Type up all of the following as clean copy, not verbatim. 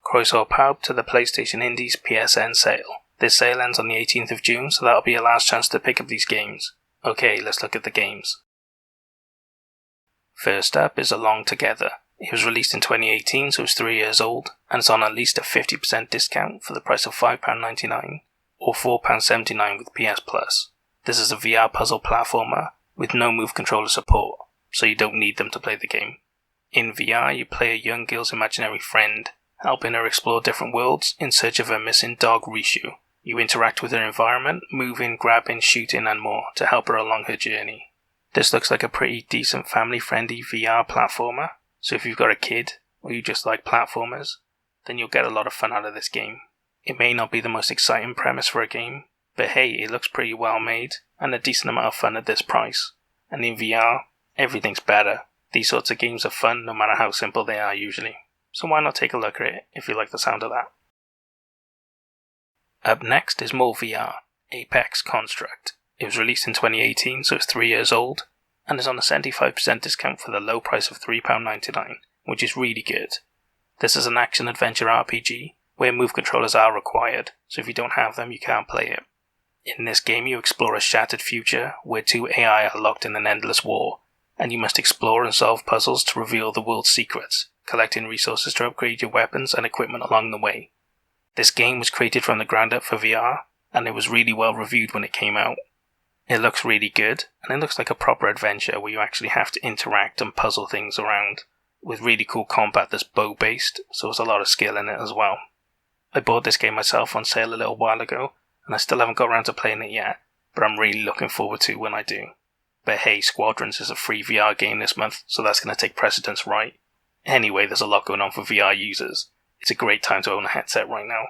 Croeso pawb to the PlayStation Indies PSN sale. This sale ends on the 18th of June, so that'll be your last chance to pick up these games. Okay, let's look at the games. First up is Along Together. It was released in 2018, so it's 3 years old, and it's on at least a 50% discount for the price of £5.99 or £4.79 with PS Plus. This is a VR puzzle platformer with no move controller support, so you don't need them to play the game. In VR, you play a young girl's imaginary friend, helping her explore different worlds in search of her missing dog Rishu. You interact with her environment, moving, grabbing, shooting and more to help her along her journey. This looks like a pretty decent family-friendly VR platformer, so if you've got a kid, or you just like platformers, then you'll get a lot of fun out of this game. It may not be the most exciting premise for a game, but hey, it looks pretty well made, and a decent amount of fun at this price. And in VR, everything's better. These sorts of games are fun no matter how simple they are usually. So why not take a look at it if you like the sound of that. Up next is more VR, Apex Construct. It was released in 2018, so it's 3 years old, and is on a 75% discount for the low price of £3.99, which is really good. This is an action-adventure RPG, where move controllers are required, so if you don't have them you can't play it. In this game you explore a shattered future, where two AI are locked in an endless war, and you must explore and solve puzzles to reveal the world's secrets, collecting resources to upgrade your weapons and equipment along the way. This game was created from the ground up for VR, and it was really well reviewed when it came out. It looks really good, and it looks like a proper adventure where you actually have to interact and puzzle things around, with really cool combat that's bow-based, so there's a lot of skill in it as well. I bought this game myself on sale a little while ago, and I still haven't got around to playing it yet, but I'm really looking forward to when I do. But hey, Squadrons is a free VR game this month, so that's going to take precedence, right? Anyway, there's a lot going on for VR users. It's a great time to own a headset right now.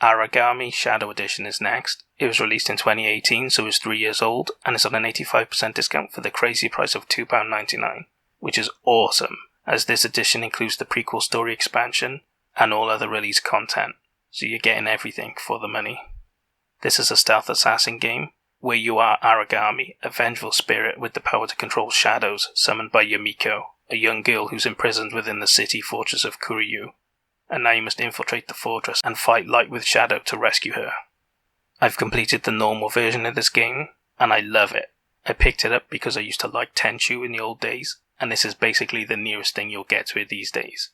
Araqami Shadow Edition is next. It was released in 2018, so it's 3 years old, and is on an 85% discount for the crazy price of £2.99, which is awesome, as this edition includes the prequel story expansion and all other release content, so you're getting everything for the money. This is a stealth assassin game, where you are Araqami, a vengeful spirit with the power to control shadows summoned by Yumiko, a young girl who's imprisoned within the city fortress of Kuryu, and now you must infiltrate the fortress and fight Light with Shadow to rescue her. I've completed the normal version of this game, and I love it. I picked it up because I used to like Tenchu in the old days, and this is basically the nearest thing you'll get to it these days.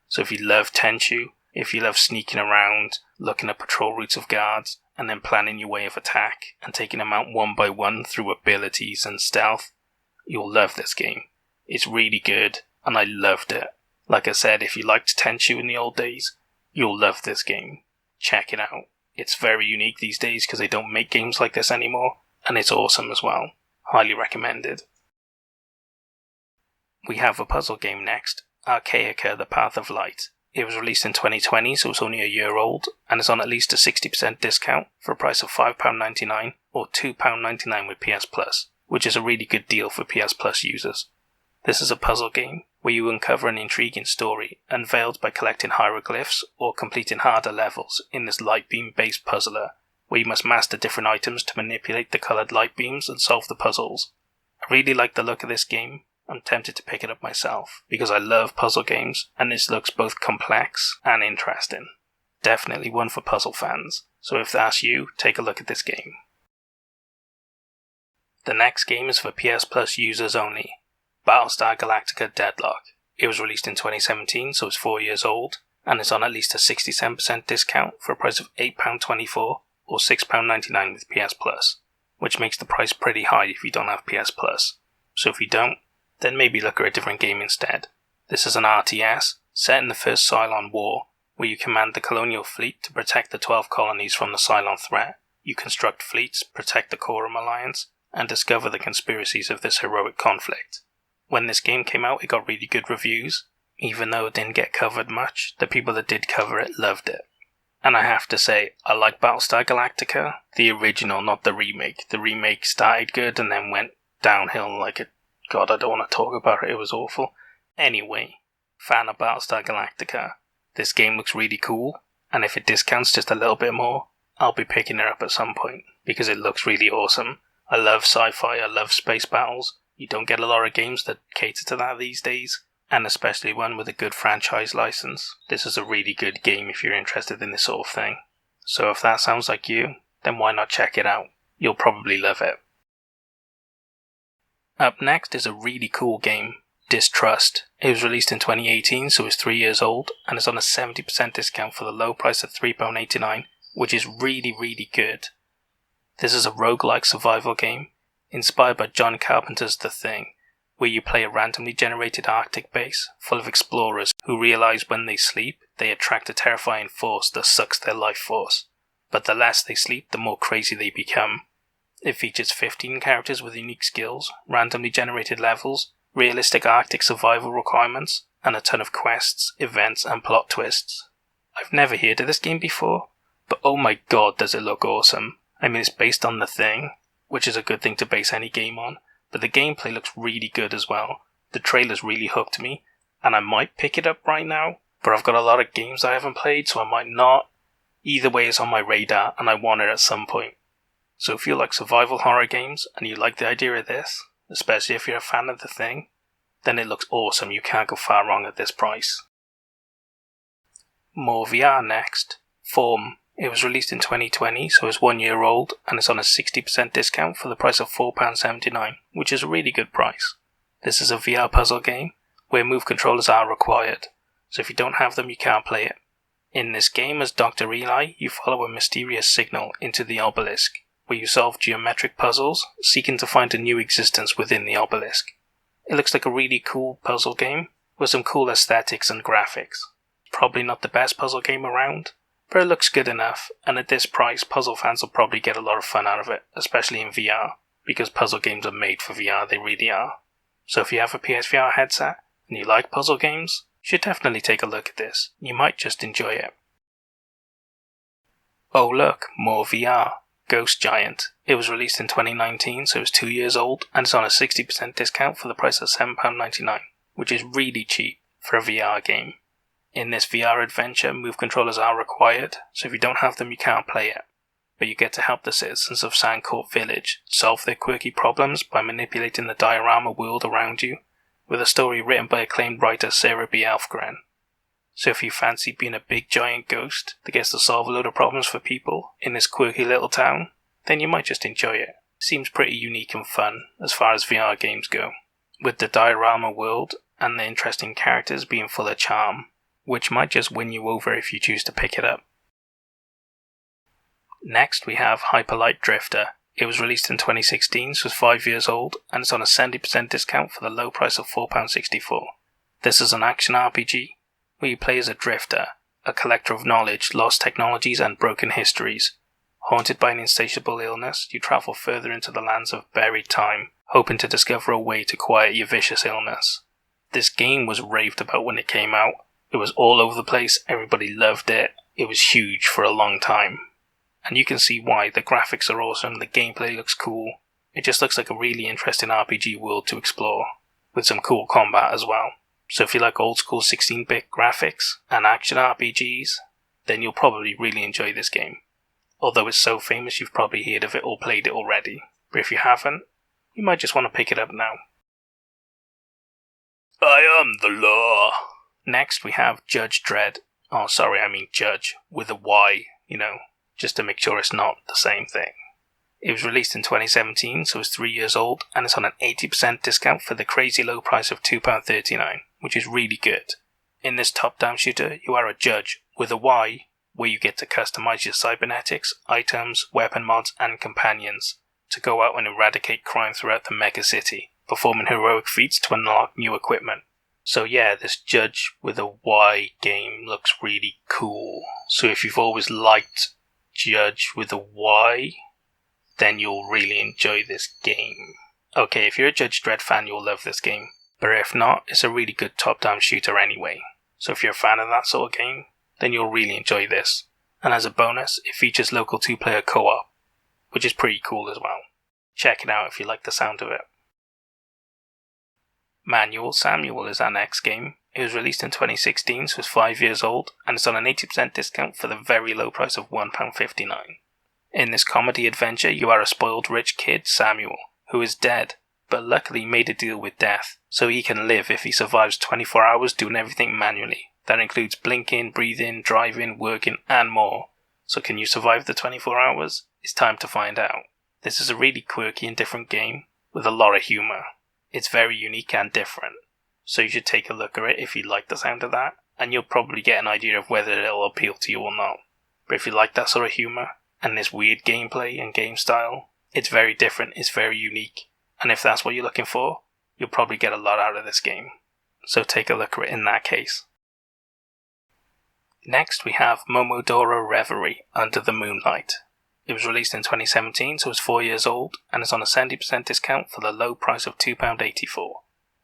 So if you love Tenchu, if you love sneaking around, looking at patrol routes of guards, and then planning your way of attack, and taking them out one by one through abilities and stealth, you'll love this game. It's really good, and I loved it. Like I said, if you liked Tenchu in the old days, you'll love this game. Check it out. It's very unique these days because they don't make games like this anymore, and it's awesome as well. Highly recommended. We have a puzzle game next, Archaica The Path of Light. It was released in 2020, so it's only a year old, and is on at least a 60% discount for a price of £5.99 or £2.99 with PS Plus, which is a really good deal for PS Plus users. This is a puzzle game where you uncover an intriguing story unveiled by collecting hieroglyphs or completing harder levels in this light beam based puzzler, where you must master different items to manipulate the coloured light beams and solve the puzzles. I really like the look of this game. I'm tempted to pick it up myself because I love puzzle games, and this looks both complex and interesting. Definitely one for puzzle fans, so if that's you, take a look at this game. The next game is for PS Plus users only. Battlestar Galactica Deadlock. It was released in 2017, so it's 4 years old, and is on at least a 67% discount for a price of £8.24 or £6.99 with PS Plus, which makes the price pretty high if you don't have PS Plus. So if you don't, then maybe look at a different game instead. This is an RTS, set in the First Cylon War, where you command the colonial fleet to protect the 12 colonies from the Cylon threat. You construct fleets, protect the Quorum Alliance, and discover the conspiracies of this heroic conflict. When this game came out, it got really good reviews. Even though it didn't get covered much, the people that did cover it loved it. And I have to say, I like Battlestar Galactica, the original, not the remake. The remake started good and then went downhill like it. God, I don't want to talk about it, it was awful. Anyway, fan of Battlestar Galactica. This game looks really cool, and if it discounts just a little bit more, I'll be picking it up at some point, because it looks really awesome. I love sci-fi, I love space battles. You don't get a lot of games that cater to that these days, and especially one with a good franchise license. This is a really good game if you're interested in this sort of thing. So if that sounds like you, then why not check it out? You'll probably love it. Up next is a really cool game, Distrust. It was released in 2018, so it's 3 years old, and it's on a 70% discount for the low price of £3.89, which is really good. This is a roguelike survival game, inspired by John Carpenter's The Thing, where you play a randomly generated Arctic base full of explorers who realize when they sleep, they attract a terrifying force that sucks their life force. But the less they sleep, the more crazy they become. It features 15 characters with unique skills, randomly generated levels, realistic Arctic survival requirements, and a ton of quests, events, and plot twists. I've never heard of this game before, but oh my god does it look awesome. I mean, it's based on The Thing, which is a good thing to base any game on, but the gameplay looks really good as well. The trailers really hooked me, and I might pick it up right now, but I've got a lot of games I haven't played, so I might not. Either way, it's on my radar, and I want it at some point. So if you like survival horror games, and you like the idea of this, especially if you're a fan of The Thing, then it looks awesome. You can't go far wrong at this price. More VR next. Form. It was released in 2020, so it's 1 year old, and it's on a 60% discount for the price of £4.79, which is a really good price. This is a VR puzzle game, where move controllers are required, so if you don't have them you can't play it. In this game, as Dr. Eli, you follow a mysterious signal into the obelisk, where you solve geometric puzzles, seeking to find a new existence within the obelisk. It looks like a really cool puzzle game, with some cool aesthetics and graphics. Probably not the best puzzle game around, but it looks good enough, and at this price, puzzle fans will probably get a lot of fun out of it, especially in VR, because puzzle games are made for VR, they really are. So if you have a PSVR headset, and you like puzzle games, you should definitely take a look at this. You might just enjoy it. Oh look, more VR. Ghost Giant. It was released in 2019, so it's 2 years old, and it's on a 60% discount for the price of £7.99, which is really cheap for a VR game. In this VR adventure, move controllers are required, so if you don't have them you can't play it. But you get to help the citizens of Sandcourt Village solve their quirky problems by manipulating the diorama world around you, with a story written by acclaimed writer Sarah B. Alfgren. So if you fancy being a big giant ghost that gets to solve a load of problems for people in this quirky little town, then you might just enjoy it. Seems pretty unique and fun as far as VR games go, with the diorama world and the interesting characters being full of charm, which might just win you over if you choose to pick it up. Next we have Hyperlight Drifter. It was released in 2016, so it's 5 years old, and it's on a 70% discount for the low price of £4.64. This is an action RPG, where you play as a drifter, a collector of knowledge, lost technologies and broken histories. Haunted by an insatiable illness, you travel further into the lands of buried time, hoping to discover a way to quiet your vicious illness. This game was raved about when it came out. It was all over the place, everybody loved it, it was huge for a long time. And you can see why. The graphics are awesome, the gameplay looks cool, it just looks like a really interesting RPG world to explore, with some cool combat as well. So if you like old school 16-bit graphics and action RPGs, then you'll probably really enjoy this game. Although it's so famous you've probably heard of it or played it already, but if you haven't, you might just want to pick it up now. I am the law. Next we have Judge Dredd. Oh sorry, I mean Judge, with a Y, just to make sure it's not the same thing. It was released in 2017, so it's 3 years old, and it's on an 80% discount for the crazy low price of £2.39, which is really good. In this top-down shooter, you are a judge, with a Y, where you get to customize your cybernetics, items, weapon mods, and companions, to go out and eradicate crime throughout the mega city, performing heroic feats to unlock new equipment. So yeah, this Judge with a Y game looks really cool. So if you've always liked Judge with a Y, then you'll really enjoy this game. Okay, if you're a Judge Dredd fan, you'll love this game. But if not, it's a really good top-down shooter anyway. So if you're a fan of that sort of game, then you'll really enjoy this. And as a bonus, it features local 2-player co-op, which is pretty cool as well. Check it out if you like the sound of it. Manual Samuel is our next game. It was released in 2016, so it's 5 years old, and it's on an 80% discount for the very low price of £1.59. In this comedy adventure, you are a spoiled rich kid, Samuel, who is dead, but luckily made a deal with death, so he can live if he survives 24 hours doing everything manually. That includes blinking, breathing, driving, working, and more. So can you survive the 24 hours? It's time to find out. This is a really quirky and different game with a lot of humour. It's very unique and different, so you should take a look at it if you like the sound of that, and you'll probably get an idea of whether it'll appeal to you or not. But if you like that sort of humour, and this weird gameplay and game style, it's very different, it's very unique, and if that's what you're looking for, you'll probably get a lot out of this game. So take a look at it in that case. Next we have Momodora Reverie, Under the Moonlight. It was released in 2017, so it's 4 years old, and it's on a 70% discount for the low price of £2.84.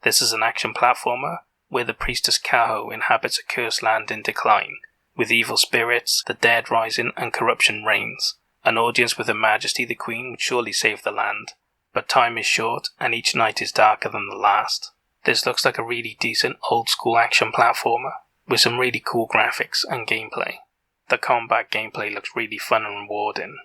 This is an action platformer where the priestess Kaho inhabits a cursed land in decline, with evil spirits, the dead rising, and corruption reigns. An audience with Her Majesty the Queen would surely save the land, but time is short and each night is darker than the last. This looks like a really decent old school action platformer with some really cool graphics and gameplay. The combat gameplay looks really fun and rewarding,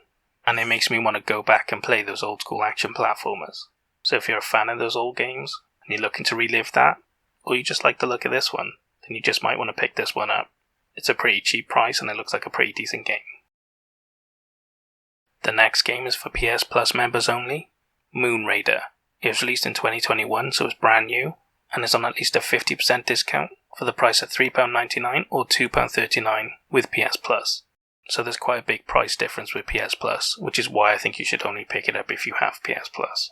and it makes me want to go back and play those old school action platformers. So if you're a fan of those old games and you're looking to relive that, or you just like the look of this one, then you just might want to pick this one up. It's a pretty cheap price and it looks like a pretty decent game. The next game is for PS Plus members only, Moonlight. It was released in 2021, so it's brand new, and is on at least a 50% discount for the price of £3.99 or £2.39 with PS Plus. So there's quite a big price difference with PS Plus, which is why I think you should only pick it up if you have PS Plus.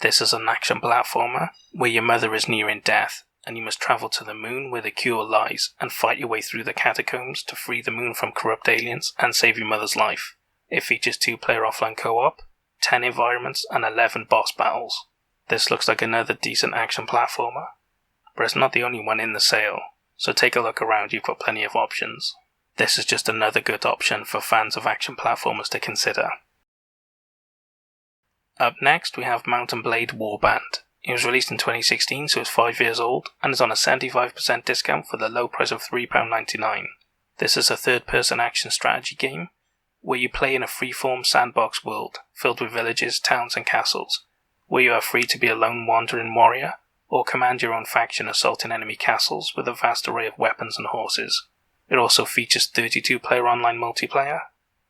This is an action platformer where your mother is nearing death, and you must travel to the moon where the cure lies and fight your way through the catacombs to free the moon from corrupt aliens and save your mother's life. It features 2-player offline co-op, 10 environments and 11 boss battles. This looks like another decent action platformer, but it's not the only one in the sale, so take a look around, you've got plenty of options. This is just another good option for fans of action platformers to consider. Up next we have Mountain Blade Warband. It was released in 2016, so it's 5 years old, and is on a 75% discount for the low price of £3.99. This is a third-person action strategy game, where you play in a freeform sandbox world, filled with villages, towns and castles, where you are free to be a lone wandering warrior, or command your own faction assaulting enemy castles with a vast array of weapons and horses. It also features 32-player online multiplayer,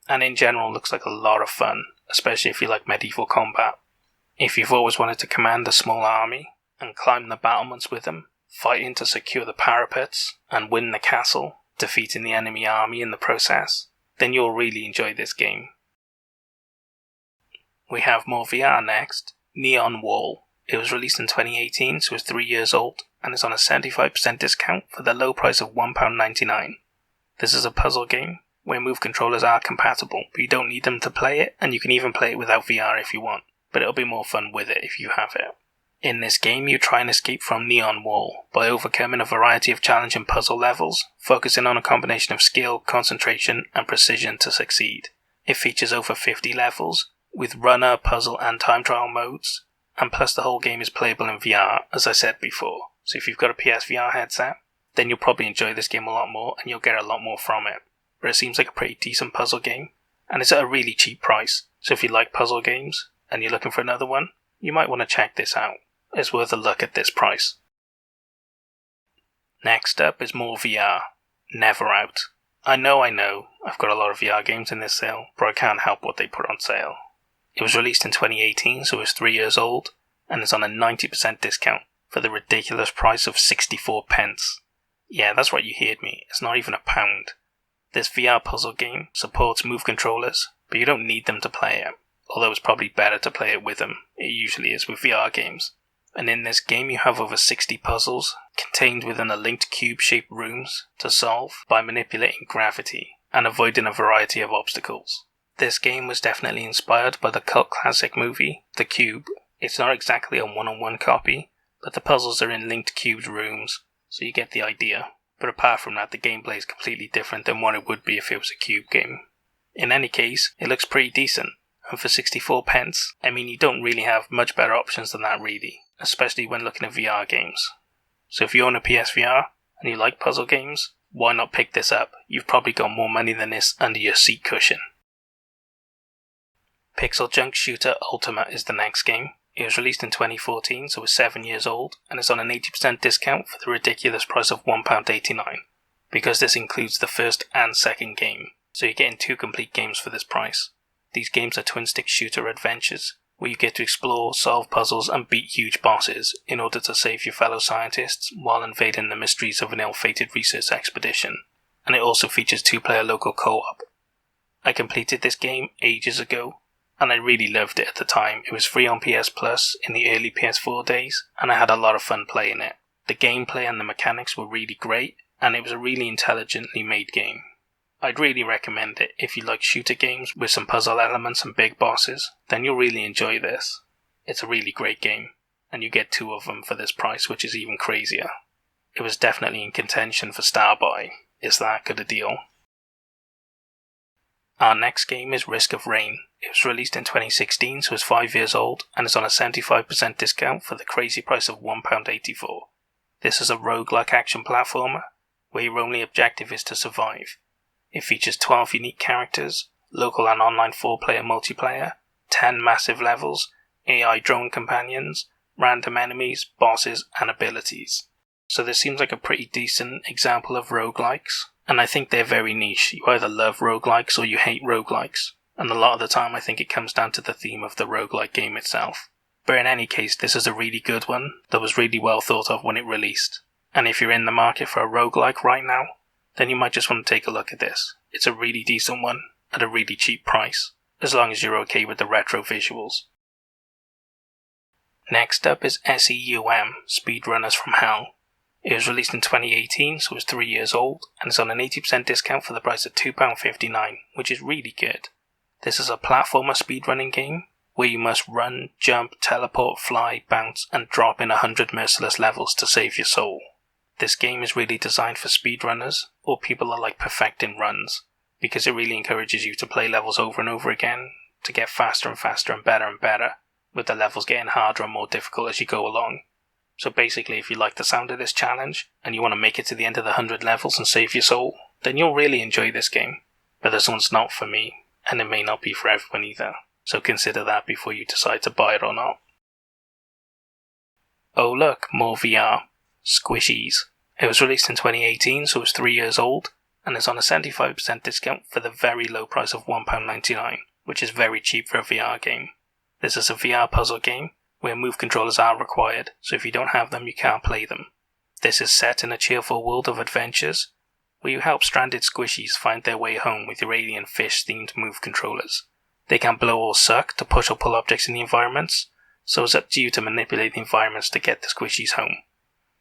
and in general looks like a lot of fun, especially if you like medieval combat. If you've always wanted to command a small army, and climb the battlements with them, fighting to secure the parapets, and win the castle, defeating the enemy army in the process, then you'll really enjoy this game. We have more VR next, Neon Wall. It was released in 2018, so it's 3 years old, and is on a 75% discount for the low price of £1.99. This is a puzzle game, where Move controllers are compatible, but you don't need them to play it, and you can even play it without VR if you want, but it'll be more fun with it if you have it. In this game, you try and escape from Neon Wall by overcoming a variety of challenging puzzle levels, focusing on a combination of skill, concentration, and precision to succeed. It features over 50 levels, with runner, puzzle, and time trial modes, and plus the whole game is playable in VR, as I said before. So if you've got a PSVR headset, then you'll probably enjoy this game a lot more, and you'll get a lot more from it. But it seems like a pretty decent puzzle game, and it's at a really cheap price, so if you like puzzle games, and you're looking for another one, you might want to check this out. It's worth a look at this price. Next up is more VR. Never Out. I know, I've got a lot of VR games in this sale, but I can't help what they put on sale. It was released in 2018, so it's 3 years old, and is on a 90% discount for the ridiculous price of 64 pence. Yeah, that's right, you heard me, it's not even £1. This VR puzzle game supports Move controllers, but you don't need them to play it, although it's probably better to play it with them. It usually is with VR games. And in this game you have over 60 puzzles contained within a linked cube-shaped rooms to solve by manipulating gravity and avoiding a variety of obstacles. This game was definitely inspired by the cult classic movie, The Cube. It's not exactly a one-on-one copy, but the puzzles are in linked cubed rooms, so you get the idea. But apart from that, the gameplay is completely different than what it would be if it was a cube game. In any case, it looks pretty decent, and for 64 pence, I mean you don't really have much better options than that really, especially when looking at VR games. So if you own a PSVR and you like puzzle games, why not pick this up? You've probably got more money than this under your seat cushion. PixelJunk Shooter Ultimate is the next game. It was released in 2014, so it's 7 years old, and it's on an 80% discount for the ridiculous price of £1.89, because this includes the first and second game, so you're getting 2 complete games for this price. These games are twin-stick shooter adventures, where you get to explore, solve puzzles, and beat huge bosses in order to save your fellow scientists while invading the mysteries of an ill-fated research expedition, and it also features 2-player local co-op. I completed this game ages ago, and I really loved it at the time. It was free on PS Plus in the early PS4 days, and I had a lot of fun playing it. The gameplay and the mechanics were really great, and it was a really intelligently made game. I'd really recommend it if you like shooter games with some puzzle elements and big bosses, then you'll really enjoy this. It's a really great game, and you get 2 of them for this price, which is even crazier. It was definitely in contention for Star Buy. It's that good a deal. Our next game is Risk of Rain. It was released in 2016, so it's 5 years old, and it's on a 75% discount for the crazy price of £1.84. This is a roguelike action platformer, where your only objective is to survive. It features 12 unique characters, local and online 4-player multiplayer, 10 massive levels, AI drone companions, random enemies, bosses, and abilities. So this seems like a pretty decent example of roguelikes, and I think they're very niche. You either love roguelikes or you hate roguelikes, and a lot of the time I think it comes down to the theme of the roguelike game itself. But in any case, this is a really good one that was really well thought of when it released. And if you're in the market for a roguelike right now, then you might just want to take a look at this. It's a really decent one, at a really cheap price, as long as you're okay with the retro visuals. Next up is SEUM, Speedrunners from Hell. It was released in 2018, so it's 3 years old, and it's on an 80% discount for the price of £2.59, which is really good. This is a platformer speedrunning game, where you must run, jump, teleport, fly, bounce, and drop in 100 merciless levels to save your soul. This game is really designed for speedrunners, or people that like perfecting runs, because it really encourages you to play levels over and over again, to get faster and faster and better, with the levels getting harder and more difficult as you go along. So basically, if you like the sound of this challenge, and you want to make it to the end of the 100 levels and save your soul, then you'll really enjoy this game. But this one's not for me, and it may not be for everyone either, so consider that before you decide to buy it or not. Oh look, more VR. Squishies. It was released in 2018, so it's 3 years old, and it's on a 75% discount for the very low price of £1.99, which is very cheap for a VR game. This is a VR puzzle game, where move controllers are required, so if you don't have them you can't play them. This is set in a cheerful world of adventures, where you help stranded squishies find their way home with your alien fish-themed move controllers. They can blow or suck to push or pull objects in the environments, so it's up to you to manipulate the environments to get the squishies home.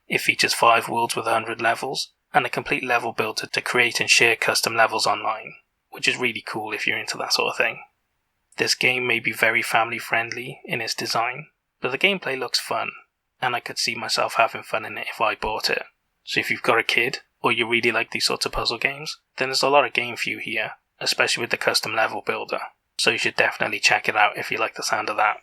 It features 5 worlds with 100 levels, and a complete level builder to create and share custom levels online, which is really cool if you're into that sort of thing. This game may be very family friendly in its design, but the gameplay looks fun, and I could see myself having fun in it if I bought it. So if you've got a kid, or you really like these sorts of puzzle games, then there's a lot of game for you here, especially with the custom level builder, so you should definitely check it out if you like the sound of that.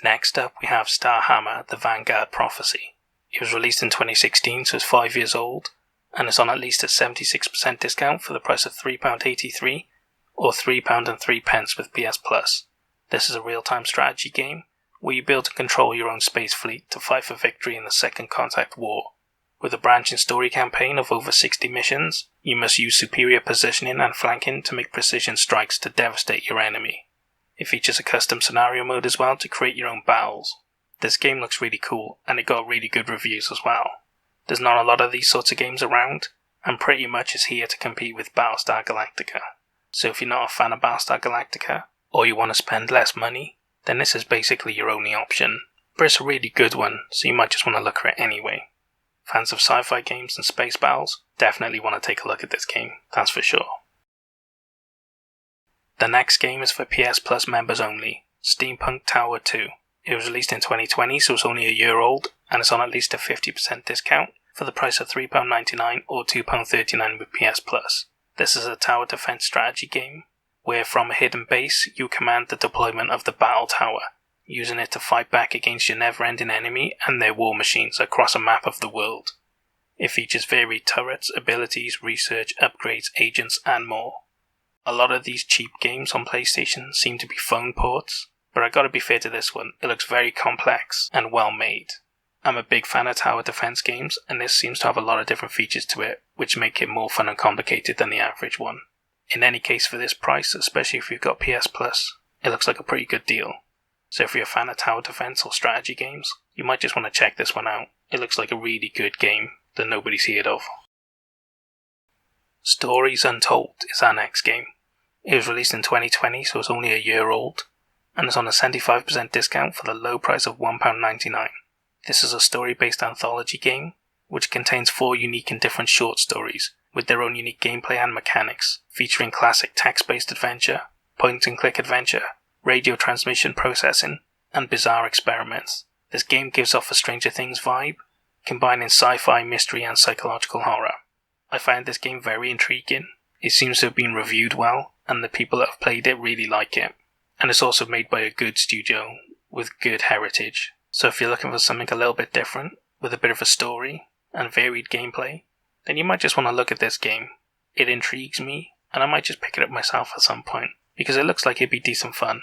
Next up we have Starhammer, the Vanguard Prophecy. It was released in 2016, so it's 5 years old, and it's on at least a 76% discount for the price of £3.83, or £3.03 with PS Plus. This is a real-time strategy game, where you build and control your own space fleet to fight for victory in the Second Contact War. With a branching story campaign of over 60 missions, you must use superior positioning and flanking to make precision strikes to devastate your enemy. It features a custom scenario mode as well to create your own battles. This game looks really cool, and it got really good reviews as well. There's not a lot of these sorts of games around, and pretty much is here to compete with Battlestar Galactica. So if you're not a fan of Battlestar Galactica, or you want to spend less money, then this is basically your only option. But it's a really good one, so you might just want to look at it anyway. Fans of sci-fi games and space battles definitely want to take a look at this game, that's for sure. The next game is for PS Plus members only, Steampunk Tower 2. It was released in 2020, so it's only a year old, and it's on at least a 50% discount for the price of £3.99 or £2.39 with PS Plus. This is a tower defense strategy game, where from a hidden base you command the deployment of the battle tower, using it to fight back against your never-ending enemy and their war machines across a map of the world. It features varied turrets, abilities, research, upgrades, agents, and more. A lot of these cheap games on PlayStation seem to be phone ports, but I gotta be fair to this one, it looks very complex and well made. I'm a big fan of tower defense games, and this seems to have a lot of different features to it, which make it more fun and complicated than the average one. In any case, for this price, especially if you've got PS Plus, it looks like a pretty good deal. So if you're a fan of tower defense or strategy games, you might just want to check this one out. It looks like a really good game that nobody's heard of. Stories Untold is our next game. It was released in 2020, so it's only a year old, and it's on a 75% discount for the low price of £1.99. This is a story-based anthology game, which contains 4 unique and different short stories, with their own unique gameplay and mechanics, featuring classic text-based adventure, point-and-click adventure, radio transmission processing, and bizarre experiments. This game gives off a Stranger Things vibe, combining sci-fi, mystery, and psychological horror. I find this game very intriguing. It seems to have been reviewed well, and the people that have played it really like it. And it's also made by a good studio with good heritage. So if you're looking for something a little bit different, with a bit of a story and varied gameplay, then you might just want to look at this game. It intrigues me, and I might just pick it up myself at some point, because it looks like it'd be decent fun.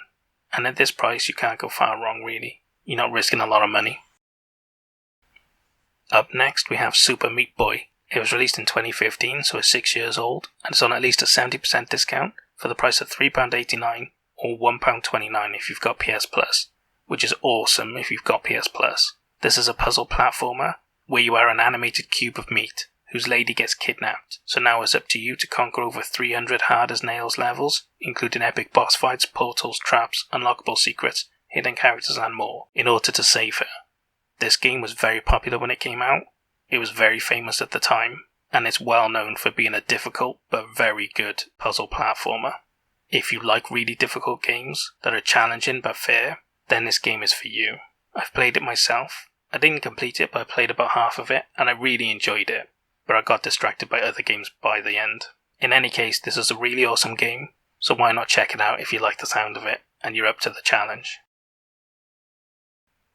And at this price, you can't go far wrong really. You're not risking a lot of money. Up next, we have Super Meat Boy. It was released in 2015, so it's 6 years old, and it's on at least a 70% discount for the price of £3.89 or £1.29 if you've got PS Plus, which is awesome if you've got PS Plus. This is a puzzle platformer where you are an animated cube of meat whose lady gets kidnapped, so now it's up to you to conquer over 300 hard-as-nails levels, including epic boss fights, portals, traps, unlockable secrets, hidden characters and more, in order to save her. This game was very popular when it came out. It was very famous at the time, and it's well known for being a difficult but very good puzzle platformer. If you like really difficult games that are challenging but fair, then this game is for you. I've played it myself. I didn't complete it, but I played about half of it, and I really enjoyed it, but I got distracted by other games by the end. In any case, this is a really awesome game, so why not check it out if you like the sound of it, and you're up to the challenge.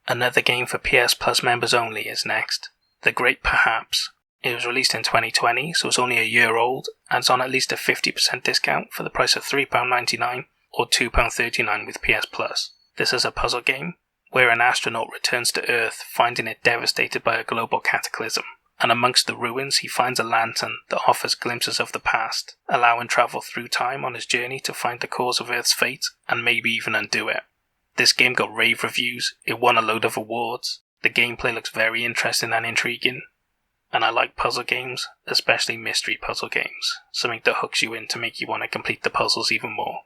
Another game for PS Plus members only is next. The Great Perhaps. It was released in 2020, so it's only a year old, and it's on at least a 50% discount for the price of £3.99 or £2.39 with PS Plus. This is a puzzle game where an astronaut returns to Earth, finding it devastated by a global cataclysm, and amongst the ruins he finds a lantern that offers glimpses of the past, allowing travel through time on his journey to find the cause of Earth's fate and maybe even undo it. This game got rave reviews, it won a load of awards. The gameplay looks very interesting and intriguing, and I like puzzle games, especially mystery puzzle games, something that hooks you in to make you want to complete the puzzles even more.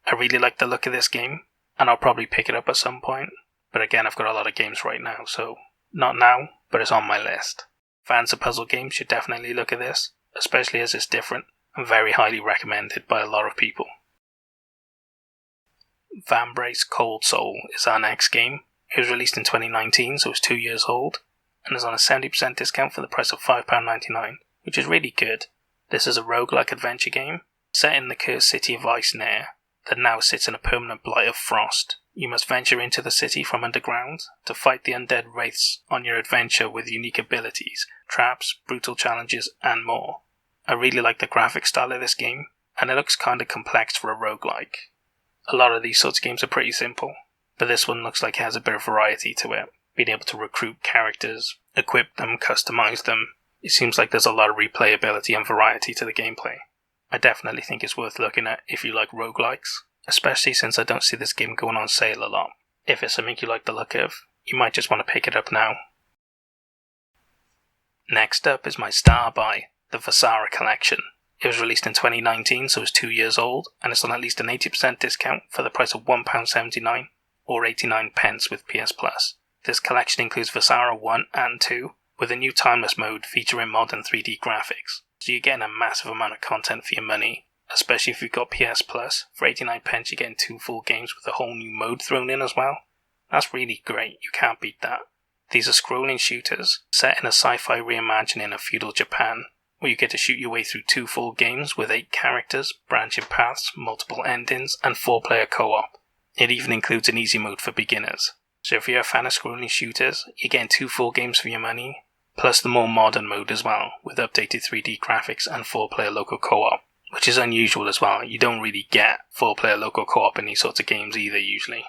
I really like the look of this game, and I'll probably pick it up at some point, but again I've got a lot of games right now, so not now, but it's on my list. Fans of puzzle games should definitely look at this, especially as it's different, and very highly recommended by a lot of people. Vambrace Cold Soul is our next game. It was released in 2019, so it's 2 years old, and is on a 70% discount for the price of £5.99, which is really good. This is a roguelike adventure game, set in the cursed city of Icesnare, that now sits in a permanent blight of frost. You must venture into the city from underground to fight the undead wraiths on your adventure with unique abilities, traps, brutal challenges, and more. I really like the graphic style of this game, and it looks kinda complex for a roguelike. A lot of these sorts of games are pretty simple, but this one looks like it has a bit of variety to it, being able to recruit characters, equip them, customize them. It seems like there's a lot of replayability and variety to the gameplay. I definitely think it's worth looking at if you like roguelikes, especially since I don't see this game going on sale a lot. If it's something you like the look of, you might just want to pick it up now. Next up is my star buy, the VASARA Collection. It was released in 2019, so it's 2 years old, and it's on at least an 80% discount for the price of £1.79 or 89 pence with PS Plus. This collection includes VASARA 1 and 2, with a new timeless mode featuring modern 3D graphics. So you're getting a massive amount of content for your money, especially if you've got PS Plus. For 89 pence you're getting 2 full games with a whole new mode thrown in as well. That's really great, you can't beat that. These are scrolling shooters, set in a sci-fi reimagining of feudal Japan, where you get to shoot your way through 2 full games with 8 characters, branching paths, multiple endings, and 4-player co-op. It even includes an easy mode for beginners. So if you're a fan of scrolling shooters, you're getting 2 full games for your money, plus the more modern mode as well, with updated 3D graphics and 4-player local co-op, which is unusual as well. You don't really get 4-player local co-op in these sorts of games either usually.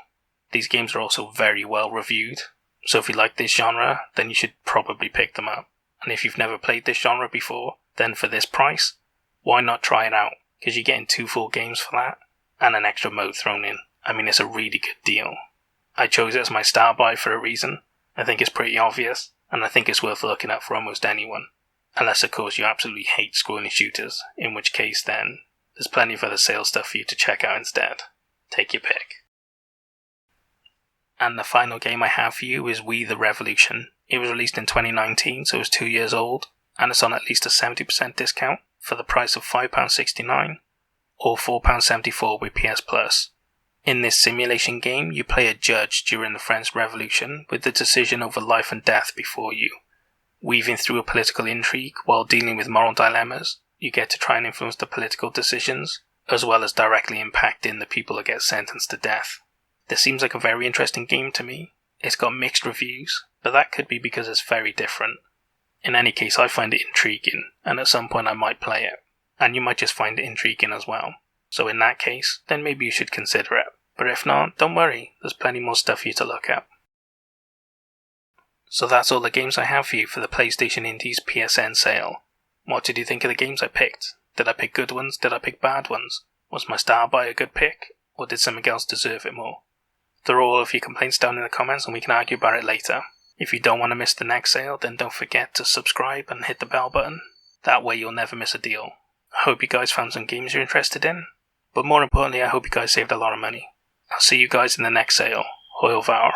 These games are also very well reviewed, so if you like this genre, then you should probably pick them up. And if you've never played this genre before, then for this price, why not try it out? Because you're getting 2 full games for that, and an extra mode thrown in. I mean, it's a really good deal. I chose it as my star buy for a reason. I think it's pretty obvious, and I think it's worth looking at for almost anyone. Unless of course you absolutely hate scrolling shooters, in which case then, there's plenty of other sales stuff for you to check out instead. Take your pick. And the final game I have for you is We the Revolution. It was released in 2019, so it's 2 years old, and it's on at least a 70% discount for the price of £5.69 or £4.74 with PS Plus. In this simulation game, you play a judge during the French Revolution with the decision over life and death before you. Weaving through a political intrigue while dealing with moral dilemmas, you get to try and influence the political decisions, as well as directly impacting the people that get sentenced to death. This seems like a very interesting game to me. It's got mixed reviews, but that could be because it's very different. In any case, I find it intriguing, and at some point I might play it, and you might just find it intriguing as well. So in that case, then maybe you should consider it. But if not, don't worry, there's plenty more stuff for you to look at. So that's all the games I have for you for the PlayStation Indies PSN sale. What did you think of the games I picked? Did I pick good ones? Did I pick bad ones? Was my star buy a good pick? Or did something else deserve it more? Throw all of your complaints down in the comments and we can argue about it later. If you don't want to miss the next sale, then don't forget to subscribe and hit the bell button. That way you'll never miss a deal. I hope you guys found some games you're interested in. But more importantly, I hope you guys saved a lot of money. I'll see you guys in the next sale. Au revoir.